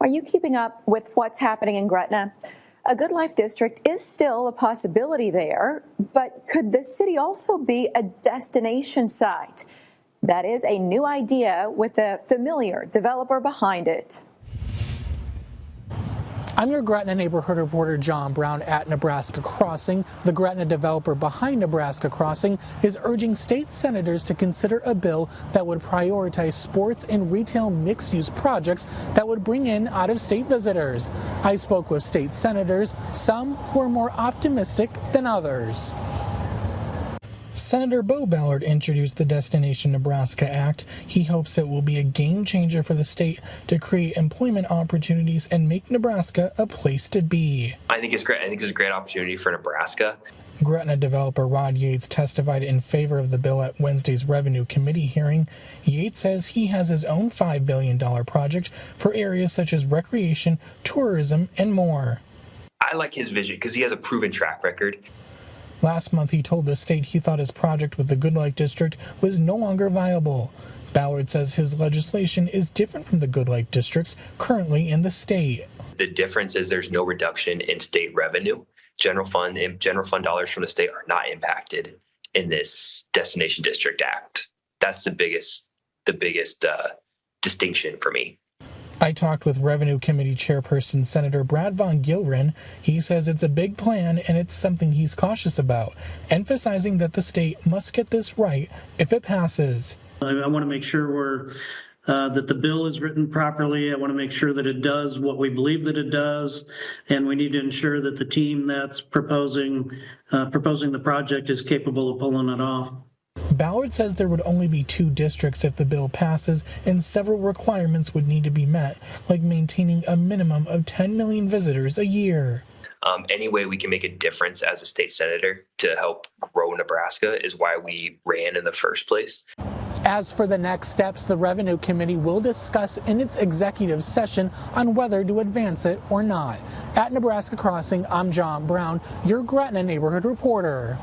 Are you keeping up with what's happening in Gretna? A Good Life district is still a possibility there, but could the city also be a destination site? That is a new idea with a familiar developer behind it. I'm your Gretna neighborhood reporter John Brown at Nebraska Crossing. The Gretna developer behind Nebraska Crossing is urging state senators to consider a bill that would prioritize sports and retail mixed-use projects that would bring in out-of-state visitors. I spoke with state senators, some who are more optimistic than others. Senator Bo Ballard introduced the Destination Nebraska Act. He hopes it will be a game changer for the state to create employment opportunities and make Nebraska a place to be. I think it's great. I think it's a great opportunity for Nebraska. Gretna developer Rod Yates testified in favor of the bill at Wednesday's Revenue Committee hearing. Yates says he has his own $5 billion project for areas such as recreation, tourism, and more. I like his vision because he has a proven track record. Last month, he told the state he thought his project with the Good Life District was no longer viable. Ballard says his legislation is different from the Good Life districts currently in the state. The difference is there's no reduction in state revenue. General fund dollars from the state are not impacted in this Destination District Act. That's the biggest distinction for me. I talked with Revenue Committee Chairperson Senator Brad Von Gilren. He says it's a big plan and it's something he's cautious about, emphasizing that the state must get this right if it passes. I want to make sure that the bill is written properly. I want to make sure that it does what we believe that it does, and we need to ensure that the team that's proposing the project is capable of pulling it off. Ballard says there would only be 2 districts if the bill passes, and several requirements would need to be met, like maintaining a minimum of 10 million visitors a year. Any way we can make a difference as a state senator to help grow Nebraska is why we ran in the first place. As for the next steps, the Revenue Committee will discuss in its executive session on whether to advance it or not. At Nebraska Crossing, I'm John Brown, your Gretna neighborhood reporter.